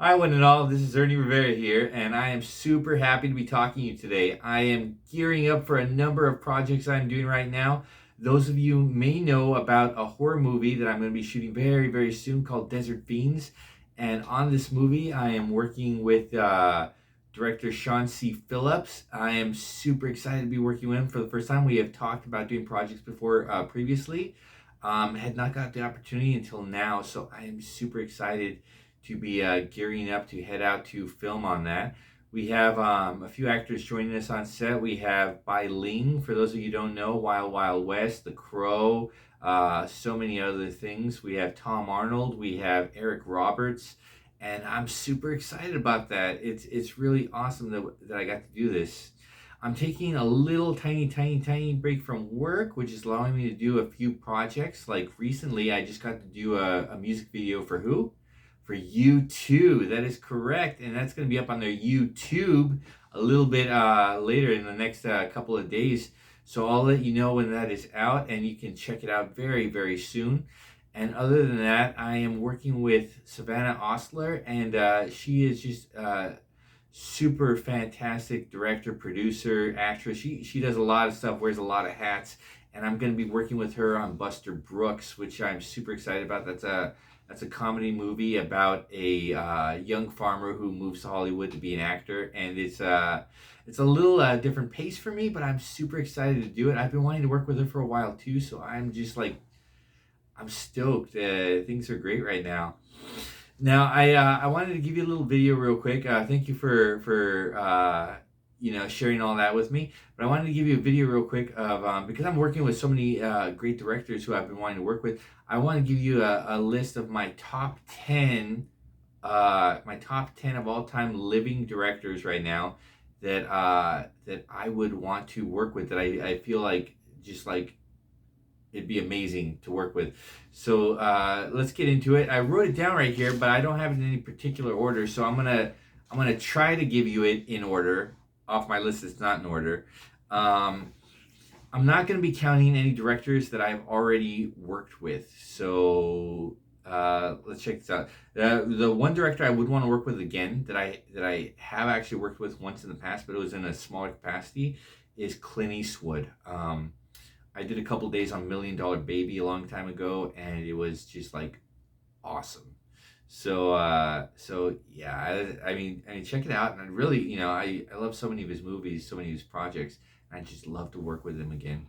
Hi, one and all. This is Ernie Rivera here, and I am super happy to be talking to you today. I am gearing up for a number of projects I'm doing right now. Those of you may know about a horror movie that I'm going to be shooting very, very soon called Desert Fiends. And on this movie, I am working with director Sean C. Phillips. I am super excited to be working with him for the first time. We have talked about doing projects before previously. Had not got the opportunity until now, so I am super excited to be gearing up to head out to film on that. We have a few actors joining us on set. We have Bai Ling, for those of you who don't know, Wild Wild West, The Crow, so many other things. We have Tom Arnold, we have Eric Roberts, and I'm super excited about that. It's really awesome that I got to do this. I'm taking a little tiny break from work, which is allowing me to do a few projects. Like recently, I just got to do a music video for who? For U2. That is correct, and that's going to be up on their YouTube a little bit later in the next couple of days. So I'll let you know when that is out, and you can check it out very, very soon. And other than that, I am working with Savannah Osler, and she is just super fantastic director, producer, actress. She does a lot of stuff, wears a lot of hats, and I'm going to be working with her on Buster Brooks, which I'm super excited about. That's a comedy movie about a young farmer who moves to Hollywood to be an actor, and it's a little different pace for me, but I'm super excited to do it. I've been wanting to work with her for a while too, so I'm just like I'm stoked. Things are great right now. Now, I wanted to give you a little video real quick. Thank you for sharing all that with me. But I wanted to give you a video real quick of because I'm working with so many great directors who I've been wanting to work with. I want to give you a list of my top 10 of all time living directors right now that I would want to work with. That I feel like just like it'd be amazing to work with. So let's get into it. I wrote it down right here, but I don't have it in any particular order. So I'm gonna try to give you it in order. Off my list, it's not in order. Um, I'm not gonna be counting any directors that I've already worked with. So let's check this out. The one director I would want to work with again that I have actually worked with once in the past, but it was in a smaller capacity, is Clint Eastwood. I did a couple days on Million Dollar Baby a long time ago, and it was just like awesome. So yeah, I mean, check it out. And I really, I love so many of his movies, so many of his projects. And I just love to work with him again.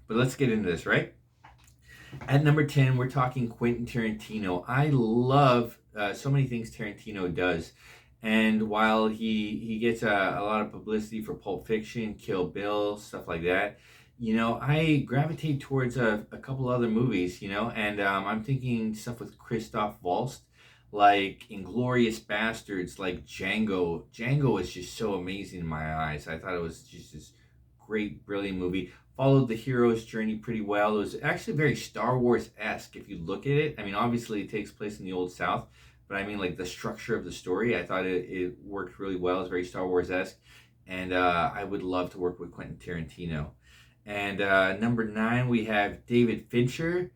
But let's get into this, right? At number 10, we're talking Quentin Tarantino. I love so many things Tarantino does. And while he gets a lot of publicity for Pulp Fiction, Kill Bill, stuff like that, I gravitate towards a couple other movies, and I'm thinking stuff with Christoph Waltz, like Inglorious Bastards, like Django. Django is just so amazing in my eyes. I thought it was just this great, brilliant movie. Followed the hero's journey pretty well. It was actually very Star Wars esque if you look at it. I mean, obviously it takes place in the Old South, but I mean, like the structure of the story, I thought it worked really well. It's very Star Wars esque, and I would love to work with Quentin Tarantino. And number 9, we have David Fincher.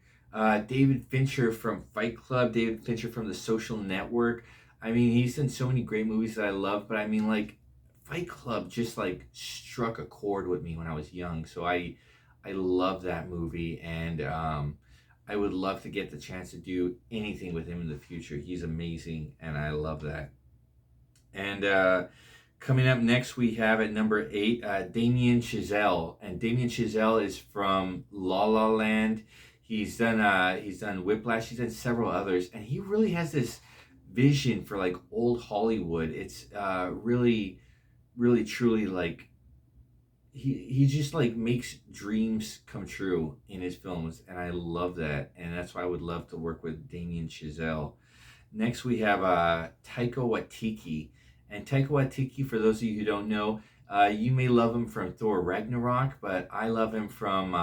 David Fincher from Fight Club, David Fincher from The Social Network. I mean, he's done so many great movies that I love, but I mean, like, Fight Club just like struck a chord with me when I was young. So I love that movie, and I would love to get the chance to do anything with him in the future. He's amazing, and I love that. And coming up next, we have at number 8, Damien Chazelle, and Damien Chazelle is from La La Land. He's done Whiplash. He's done several others, and he really has this vision for like old Hollywood. It's really truly like he just like makes dreams come true in his films, and I love that, and that's why I would love to work with Damien Chazelle. Next, we have Taika Waititi. And Taika Waititi, for those of you who don't know, you may love him from Thor Ragnarok, but I love him from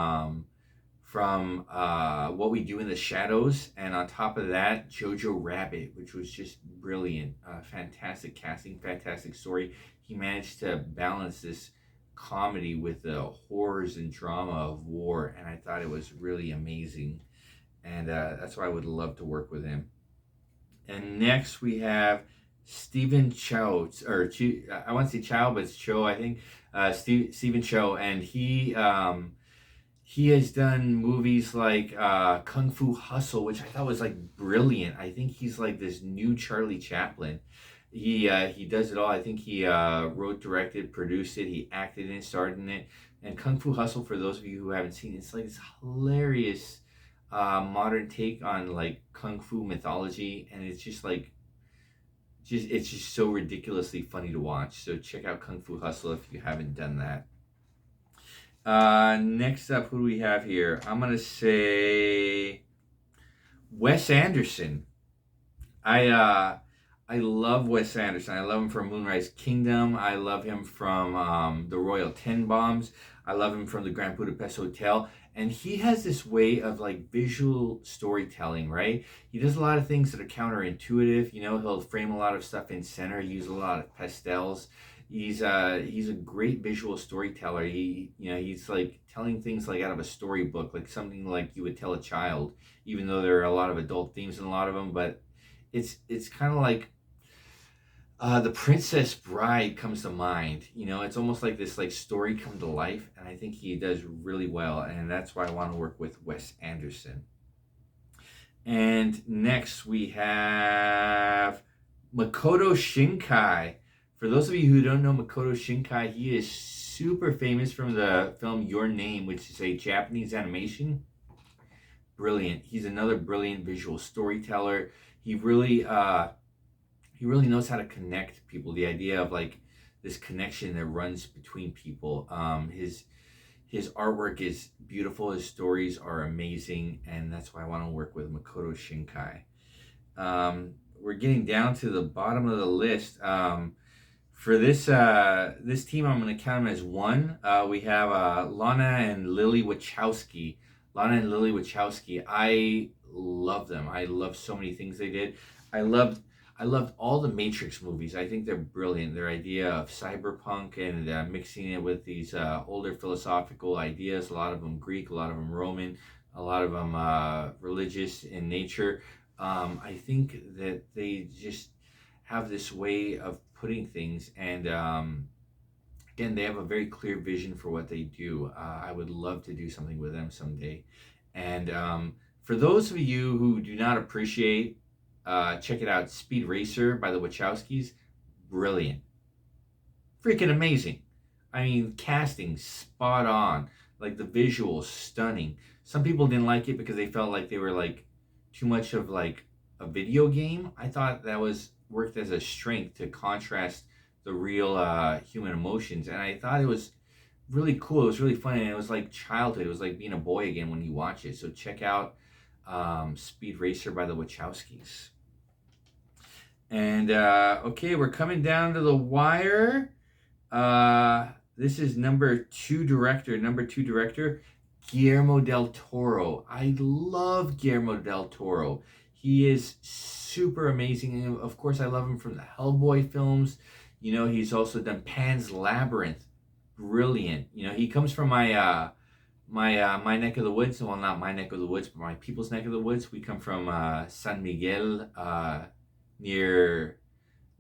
What We Do in the Shadows, and on top of that, Jojo Rabbit, which was just brilliant. Fantastic casting, fantastic story. He managed to balance this comedy with the horrors and drama of war, and I thought it was really amazing. And that's why I would love to work with him. And next we have Stephen Chow, I want to say Chow, but it's Cho, I think. Stephen Chow, and he has done movies like Kung Fu Hustle, which I thought was like brilliant. I think he's like this new Charlie Chaplin. He does it all. I think he wrote, directed, produced it. He acted in it, starred in it. And Kung Fu Hustle, for those of you who haven't seen it, it's like this hilarious modern take on like Kung Fu mythology, and it's just like it's just so ridiculously funny to watch. So check out Kung Fu Hustle if you haven't done that. Next up, who do we have here? I'm gonna say Wes Anderson. I love Wes Anderson. I love him from Moonrise Kingdom. I love him from the Royal Tenenbaums. I love him from the Grand Budapest Hotel. And he has this way of like visual storytelling, right? He does a lot of things that are counterintuitive. You know, he'll frame a lot of stuff in center, use a lot of pastels. He's a great visual storyteller. He's like telling things like out of a storybook, like something like you would tell a child, even though there are a lot of adult themes in a lot of them. But it's kind of like the Princess Bride comes to mind. You know, it's almost like this like story come to life, and I think he does really well, and that's why I want to work with Wes Anderson. And next we have Makoto Shinkai. For those of you who don't know Makoto Shinkai, he is super famous from the film Your Name, which is a Japanese animation. Brilliant. He's another brilliant visual storyteller. He really knows how to connect people. The idea of like this connection that runs between people. His artwork is beautiful. His stories are amazing, and that's why I want to work with Makoto Shinkai. We're getting down to the bottom of the list. For this team, I'm going to count them as one. We have Lana and Lily Wachowski. Lana and Lily Wachowski. I love them. I love so many things they did. I loved all the Matrix movies. I think they're brilliant. Their idea of cyberpunk and mixing it with these older philosophical ideas. A lot of them Greek, a lot of them Roman, a lot of them religious in nature. I think that they just have this way of putting things, and again, they have a very clear vision for what they do. I would love to do something with them someday. And for those of you who do not appreciate, check it out, Speed Racer by the Wachowskis. Brilliant. Freaking amazing. I mean, casting spot on. Like the visuals, stunning. Some people didn't like it because they felt like they were like too much of like a video game. I thought that was worked as a strength to contrast the real human emotions, and I thought it was really cool. It was really fun, and it was like childhood. It was like being a boy again when you watch it. So check out Speed Racer by the Wachowskis. And okay, we're coming down to the wire. This is number two director, Guillermo del Toro. I love Guillermo del Toro. He is super amazing. And of course, I love him from the Hellboy films. You know, he's also done Pan's Labyrinth. Brilliant. You know, he comes from my neck of the woods. Well, not my neck of the woods, but my people's neck of the woods. We come from San Miguel, near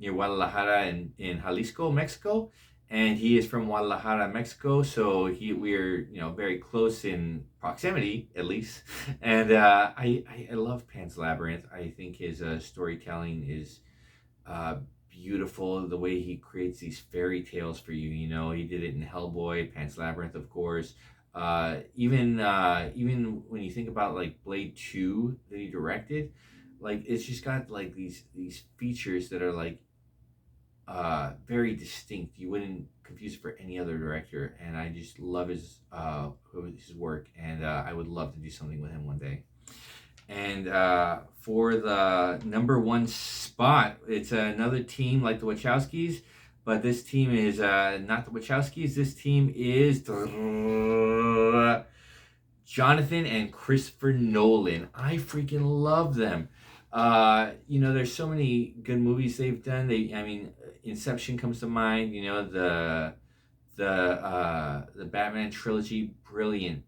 Guadalajara in Jalisco, Mexico. And he is from Guadalajara, Mexico, so we're very close in proximity, at least. And I love Pan's Labyrinth. I think his storytelling is beautiful. The way he creates these fairy tales for you. You know, he did it in Hellboy, Pan's Labyrinth, of course. Even when you think about like Blade 2 that he directed, like it's just got like these features that are like very distinct. You wouldn't confuse it for any other director, and I just love his work, and I would love to do something with him one day. And for the number one spot, it's another team like the Wachowskis, but this team is not the Wachowskis. This team is Jonathan and Christopher Nolan. I freaking love them. There's so many good movies they've done. Inception comes to mind. You know, the Batman trilogy, brilliant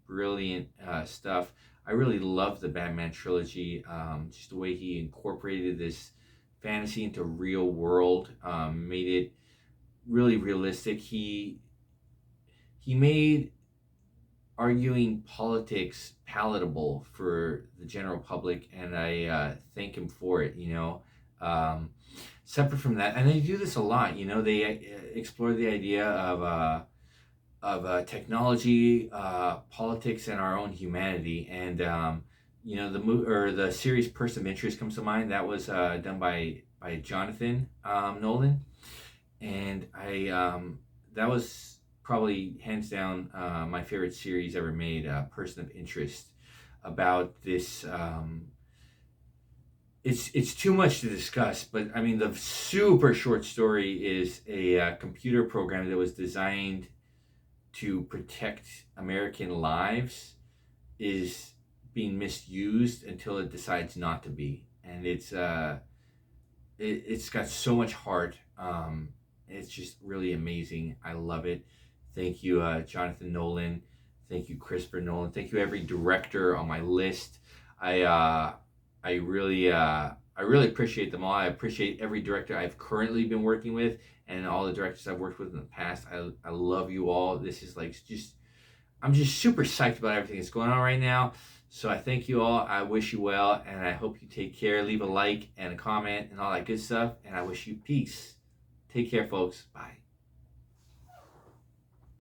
stuff. I really love the Batman trilogy. Just the way he incorporated this fantasy into real world, made it really realistic. He made arguing politics palatable for the general public, and I thank him for it. Um, separate from that, and they do this a lot. They explore the idea of technology, politics, and our own humanity. And the series Person of Interest comes to mind. That was done by Jonathan Nolan, and I that was probably hands down my favorite series ever made. Person of Interest, about this. It's too much to discuss, but I mean the super short story is a computer program that was designed to protect American lives is being misused until it decides not to be, and it's got so much heart. It's just really amazing. I love it. Thank you, Jonathan Nolan. Thank you, Christopher Nolan. Thank you, every director on my list. I I really I really appreciate them all. I appreciate every director I've currently been working with, and all the directors I've worked with in the past. I love you all. This is like just I'm just super psyched about everything that's going on right now. So I thank you all. I wish you well, and I hope you take care. Leave a like and a comment and all that good stuff. And I wish you peace. Take care, folks. Bye.